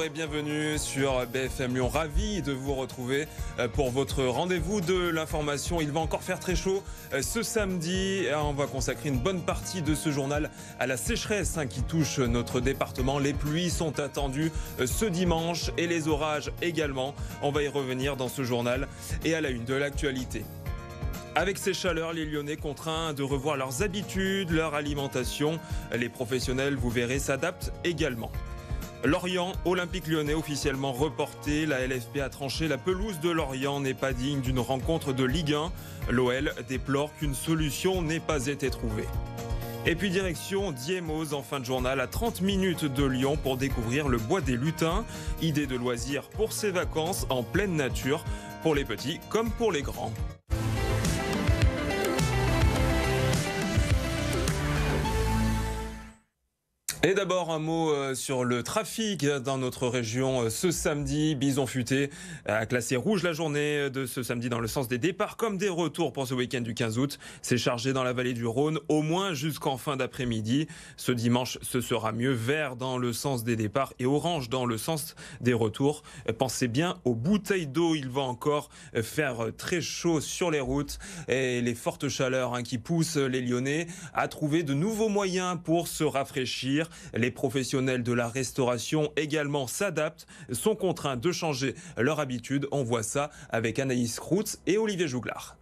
Bonjour et bienvenue sur BFM Lyon. Ravi de vous retrouver pour votre rendez-vous de l'information. Il va encore faire très chaud ce samedi. On va consacrer une bonne partie de ce journal à la sécheresse qui touche notre département. Les pluies sont attendues ce dimanche et les orages également. On va y revenir dans ce journal et à la une de l'actualité. Avec ces chaleurs, les Lyonnais contraints de revoir leurs habitudes, leur alimentation. Les professionnels, vous verrez, s'adaptent également. Lorient, Olympique Lyonnais officiellement reporté. La LFP a tranché. La pelouse de Lorient n'est pas digne d'une rencontre de Ligue 1. L'OL déplore qu'une solution n'ait pas été trouvée. Et puis direction Diemose en fin de journal à 30 minutes de Lyon pour découvrir le bois des lutins. Idée de loisir pour ces vacances en pleine nature, pour les petits comme pour les grands. Et d'abord un mot sur le trafic dans notre région ce samedi. Bison Futé a classé rouge la journée de ce samedi dans le sens des départs comme des retours pour ce week-end du 15 août. C'est chargé dans la vallée du Rhône au moins jusqu'en fin d'après-midi. Ce dimanche, ce sera mieux, vert dans le sens des départs et orange dans le sens des retours. Pensez bien aux bouteilles d'eau. Il va encore faire très chaud sur les routes et les fortes chaleurs qui poussent les Lyonnais à trouver de nouveaux moyens pour se rafraîchir. Les professionnels de la restauration également s'adaptent, sont contraints de changer leur habitude. On voit ça avec Anaïs Kroutz et Olivier Jouglard.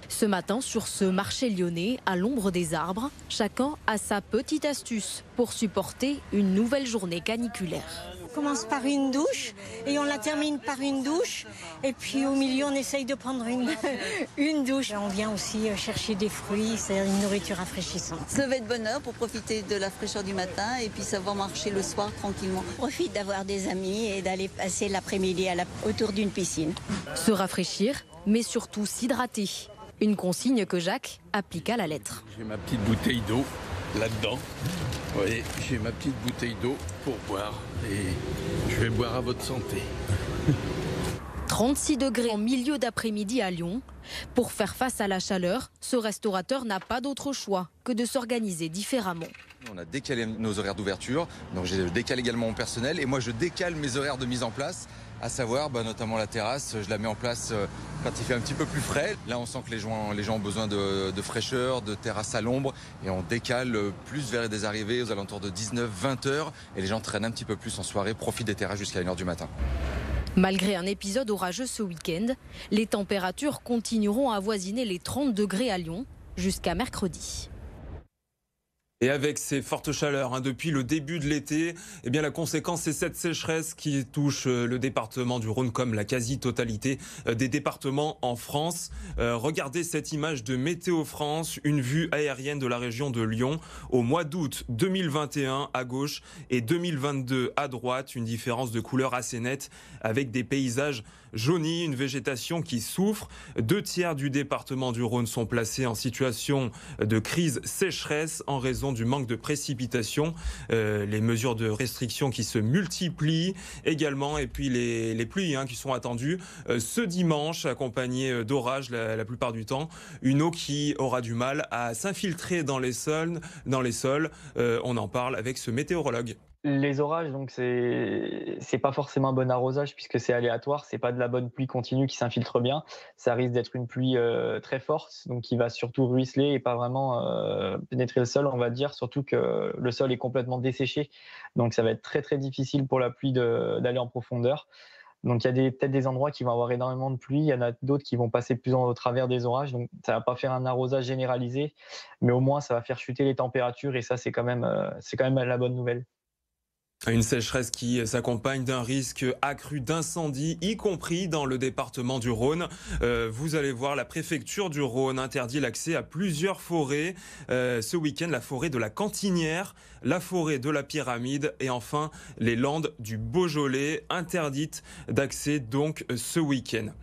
Ce matin, sur ce marché lyonnais, à l'ombre des arbres, chacun a sa petite astuce pour supporter une nouvelle journée caniculaire. On commence par une douche et on la termine par une douche. Et puis au milieu, on essaye de prendre une douche. On vient aussi chercher des fruits, c'est une nourriture rafraîchissante. Se lever de bonne heure pour profiter de la fraîcheur du matin et puis savoir marcher le soir tranquillement. On profite d'avoir des amis et d'aller passer l'après-midi autour d'une piscine. Se rafraîchir, mais surtout s'hydrater. Une consigne que Jacques applique à la lettre. J'ai ma petite bouteille d'eau là-dedans. Vous voyez, j'ai ma petite bouteille d'eau pour boire et je vais boire à votre santé. 36 degrés en milieu d'après-midi à Lyon. Pour faire face à la chaleur, ce restaurateur n'a pas d'autre choix que de s'organiser différemment. On a décalé nos horaires d'ouverture, donc je décale également mon personnel et moi je décale mes horaires de mise en place, à savoir notamment la terrasse, je la mets en place quand il fait un petit peu plus frais. Là on sent que les gens ont besoin de fraîcheur, de terrasse à l'ombre et on décale plus vers des arrivées aux alentours de 19-20 heures et les gens traînent un petit peu plus en soirée, profitent des terrasses jusqu'à 1h du matin. Malgré un épisode orageux ce week-end, les températures continueront à avoisiner les 30 degrés à Lyon jusqu'à mercredi. Et avec ces fortes chaleurs depuis le début de l'été, la conséquence c'est cette sécheresse qui touche le département du Rhône comme la quasi-totalité des départements en France. Regardez cette image de Météo France, une vue aérienne de la région de Lyon au mois d'août 2021 à gauche et 2022 à droite. Une différence de couleur assez nette avec des paysages jaunis, une végétation qui souffre. 2/3 du département du Rhône sont placés en situation de crise sécheresse en raison du manque de précipitations, les mesures de restriction qui se multiplient également et puis les pluies qui sont attendues ce dimanche accompagnées d'orages la plupart du temps. Une eau qui aura du mal à s'infiltrer dans les sols. On en parle avec ce météorologue. Les orages, donc c'est pas forcément un bon arrosage puisque c'est aléatoire, c'est pas de la bonne pluie continue qui s'infiltre bien. Ça risque d'être une pluie très forte, donc qui va surtout ruisseler et pas vraiment pénétrer le sol, on va dire, surtout que le sol est complètement desséché. Donc ça va être très très difficile pour la pluie d'aller en profondeur. Donc il y a peut-être des endroits qui vont avoir énormément de pluie, il y en a d'autres qui vont passer plus au travers des orages, donc ça va pas faire un arrosage généralisé, mais au moins ça va faire chuter les températures et ça c'est quand même la bonne nouvelle. Une sécheresse qui s'accompagne d'un risque accru d'incendie, y compris dans le département du Rhône. Vous allez voir, la préfecture du Rhône interdit l'accès à plusieurs forêts. Ce week-end, la forêt de la Cantinière, la forêt de la Pyramide et enfin les landes du Beaujolais, interdites d'accès donc ce week-end.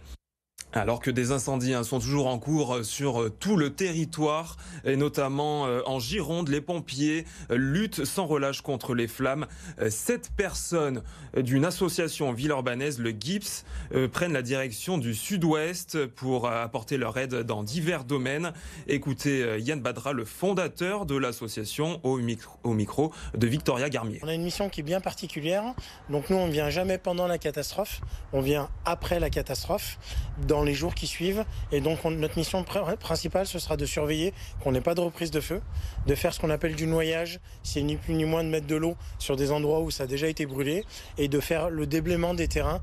Alors que des incendies sont toujours en cours sur tout le territoire, et notamment en Gironde, les pompiers luttent sans relâche contre les flammes. 7 personnes d'une association villeurbannaise, le GIPS, prennent la direction du sud-ouest pour apporter leur aide dans divers domaines. Écoutez Yann Badra, le fondateur de l'association, au micro de Victoria Garmier. On a une mission qui est bien particulière. Donc nous, on ne vient jamais pendant la catastrophe, on vient après la catastrophe, dans les jours qui suivent. Et donc notre mission principale, ce sera de surveiller qu'on n'ait pas de reprise de feu, de faire ce qu'on appelle du noyage, c'est ni plus ni moins de mettre de l'eau sur des endroits où ça a déjà été brûlé, et de faire le déblaiement des terrains,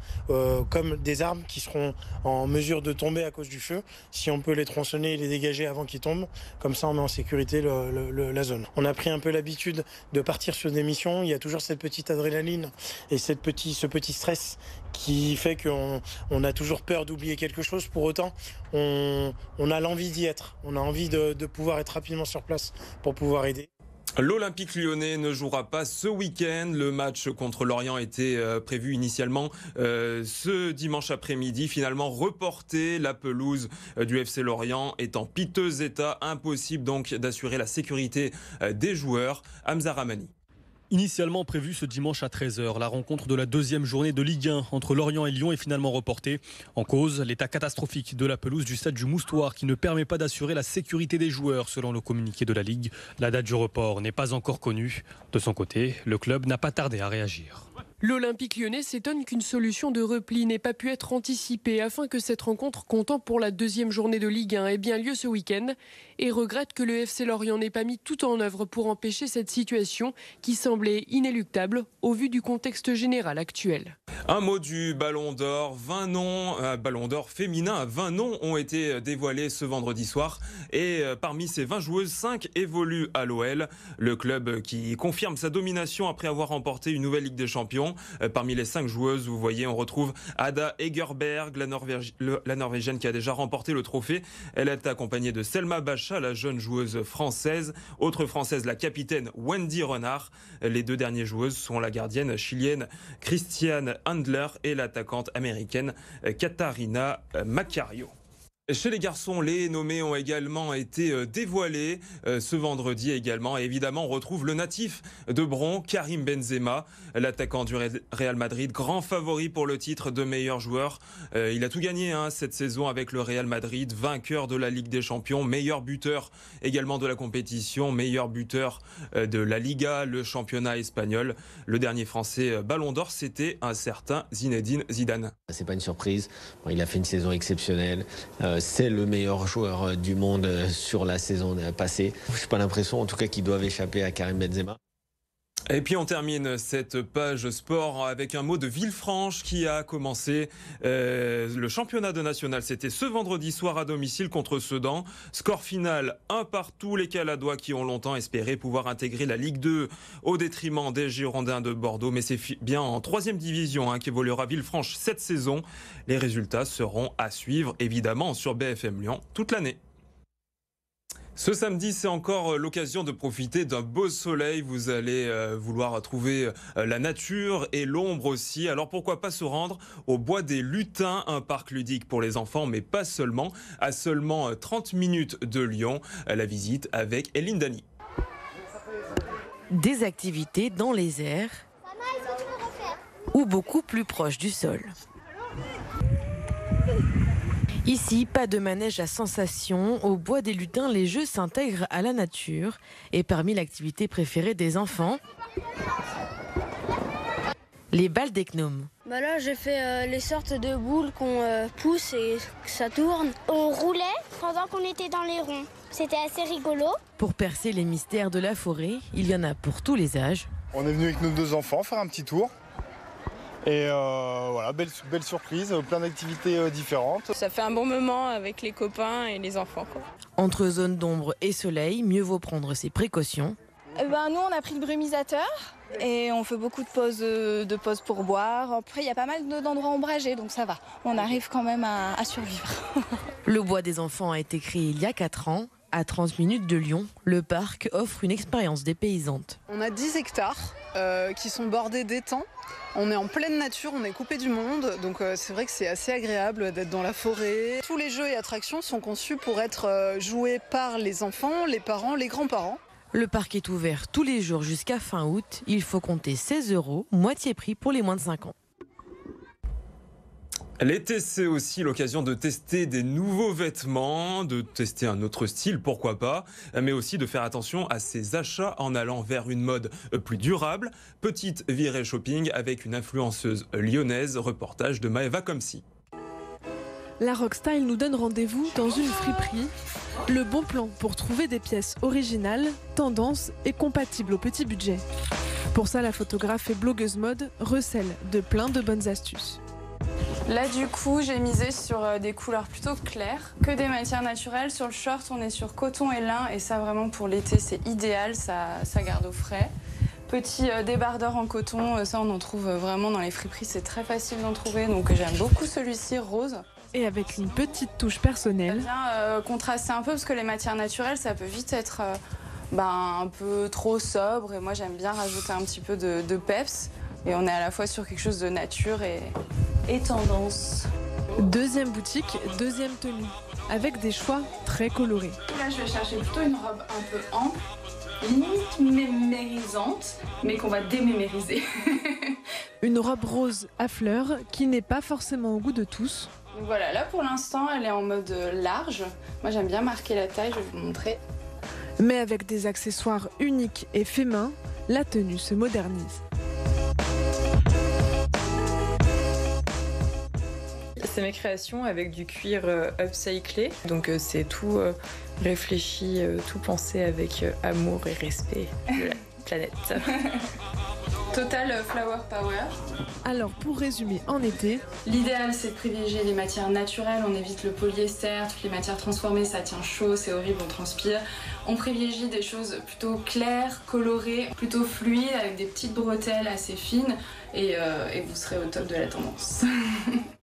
comme des arbres qui seront en mesure de tomber à cause du feu. Si on peut les tronçonner et les dégager avant qu'ils tombent, comme ça on met en sécurité la zone. On a pris un peu l'habitude de partir sur des missions, il y a toujours cette petite adrénaline et ce petit stress qui fait qu'on a toujours peur d'oublier quelque chose. Pour autant, on a l'envie d'y être. On a envie de pouvoir être rapidement sur place pour pouvoir aider. L'Olympique lyonnais ne jouera pas ce week-end. Le match contre Lorient était prévu initialement ce dimanche après-midi. Finalement reporté, la pelouse du FC Lorient est en piteux état. Impossible donc d'assurer la sécurité des joueurs. Hamza Ramani. Initialement prévue ce dimanche à 13h, la rencontre de la deuxième journée de Ligue 1 entre Lorient et Lyon est finalement reportée. En cause, l'état catastrophique de la pelouse du stade du Moustoir qui ne permet pas d'assurer la sécurité des joueurs selon le communiqué de la Ligue. La date du report n'est pas encore connue. De son côté, le club n'a pas tardé à réagir. L'Olympique lyonnais s'étonne qu'une solution de repli n'ait pas pu être anticipée afin que cette rencontre comptant pour la deuxième journée de Ligue 1 ait bien lieu ce week-end et regrette que le FC Lorient n'ait pas mis tout en œuvre pour empêcher cette situation qui semblait inéluctable au vu du contexte général actuel. Un mot du Ballon d'Or. 20 noms, Ballon d'Or féminin, 20 noms ont été dévoilés ce vendredi soir. Et parmi ces 20 joueuses, 5 évoluent à l'OL. Le club qui confirme sa domination après avoir remporté une nouvelle Ligue des Champions. Parmi les 5 joueuses, vous voyez, on retrouve Ada Egerberg, la Norvégienne qui a déjà remporté le trophée. Elle est accompagnée de Selma Bacha, la jeune joueuse française. Autre française, la capitaine Wendy Renard. Les 2 dernières joueuses sont la gardienne chilienne Christiane Handler et l'attaquante américaine Katarina Macario. Chez les garçons, les nommés ont également été dévoilés ce vendredi également. Et évidemment, on retrouve le natif de Bron, Karim Benzema, l'attaquant du Real Madrid, grand favori pour le titre de meilleur joueur. Il a tout gagné cette saison avec le Real Madrid, vainqueur de la Ligue des Champions, meilleur buteur également de la compétition, meilleur buteur de la Liga, le championnat espagnol. Le dernier Français Ballon d'Or, c'était un certain Zinedine Zidane. C'est pas une surprise, il a fait une saison exceptionnelle. C'est le meilleur joueur du monde sur la saison passée. Je n'ai pas l'impression en tout cas qu'ils doivent échapper à Karim Benzema. Et puis on termine cette page sport avec un mot de Villefranche qui a commencé le championnat de national. C'était ce vendredi soir à domicile contre Sedan. Score final 1-1, les Caladois qui ont longtemps espéré pouvoir intégrer la Ligue 2 au détriment des Girondins de Bordeaux. Mais c'est bien en 3e division qu'évoluera Villefranche cette saison. Les résultats seront à suivre évidemment sur BFM Lyon toute l'année. Ce samedi, c'est encore l'occasion de profiter d'un beau soleil. Vous allez vouloir trouver la nature et l'ombre aussi. Alors pourquoi pas se rendre au Bois des Lutins, un parc ludique pour les enfants, mais pas seulement. À seulement 30 minutes de Lyon, la visite avec Eline Dany. Des activités dans les airs ou beaucoup plus proches du sol. Ici, pas de manège à sensation. Au Bois des Lutins, les jeux s'intègrent à la nature. Et parmi l'activité préférée des enfants, les balles des gnomes. Là, j'ai fait les sortes de boules qu'on pousse et que ça tourne. On roulait pendant qu'on était dans les ronds. C'était assez rigolo. Pour percer les mystères de la forêt, il y en a pour tous les âges. On est venu avec nos 2 enfants faire un petit tour. Et voilà, belle surprise, plein d'activités différentes. Ça fait un bon moment avec les copains et les enfants, quoi. Entre zone d'ombre et soleil, mieux vaut prendre ses précautions. Nous, on a pris le brumisateur et on fait beaucoup de pauses pour boire. Après, il y a pas mal d'endroits ombragés, donc ça va. On arrive quand même à survivre. Le Bois des enfants a été créé il y a 4 ans. À 30 minutes de Lyon, le parc offre une expérience dépaysante. On a 10 hectares qui sont bordés d'étangs. On est en pleine nature, on est coupé du monde, donc c'est vrai que c'est assez agréable d'être dans la forêt. Tous les jeux et attractions sont conçus pour être joués par les enfants, les parents, les grands-parents. Le parc est ouvert tous les jours jusqu'à fin août. Il faut compter 16 €, moitié prix pour les moins de 5 ans. L'été, c'est aussi l'occasion de tester des nouveaux vêtements, de tester un autre style, pourquoi pas, mais aussi de faire attention à ses achats en allant vers une mode plus durable. Petite virée shopping avec une influenceuse lyonnaise, reportage de Maëva Komsi. La Rockstyle nous donne rendez-vous dans une friperie. Le bon plan pour trouver des pièces originales, tendances et compatibles au petit budget. Pour ça, la photographe et blogueuse mode recèle de plein de bonnes astuces. Là, du coup, j'ai misé sur des couleurs plutôt claires, que des matières naturelles. Sur le short, on est sur coton et lin, et ça, vraiment, pour l'été, c'est idéal, ça garde au frais. Petit débardeur en coton, ça, on en trouve vraiment dans les friperies, c'est très facile d'en trouver, donc j'aime beaucoup celui-ci, rose. Et avec une petite touche personnelle. Bien contraster un peu, parce que les matières naturelles, ça peut vite être un peu trop sobre, et moi, j'aime bien rajouter un petit peu de peps, et on est à la fois sur quelque chose de nature et tendance. Deuxième boutique, deuxième tenue, avec des choix très colorés. Là, je vais chercher plutôt une robe un peu ample, limite mémérisante, mais qu'on va démémériser. Une robe rose à fleurs qui n'est pas forcément au goût de tous. Donc voilà, là pour l'instant, elle est en mode large. Moi, j'aime bien marquer la taille, je vais vous montrer. Mais avec des accessoires uniques et faits main, la tenue se modernise. C'est mes créations avec du cuir upcyclé. Donc c'est tout réfléchi, tout pensé avec amour et respect de la planète. Total Flower Power. Alors pour résumer en été, l'idéal c'est de privilégier les matières naturelles, on évite le polyester, toutes les matières transformées ça tient chaud, c'est horrible, on transpire. On privilégie des choses plutôt claires, colorées, plutôt fluides avec des petites bretelles assez fines et vous serez au top de la tendance.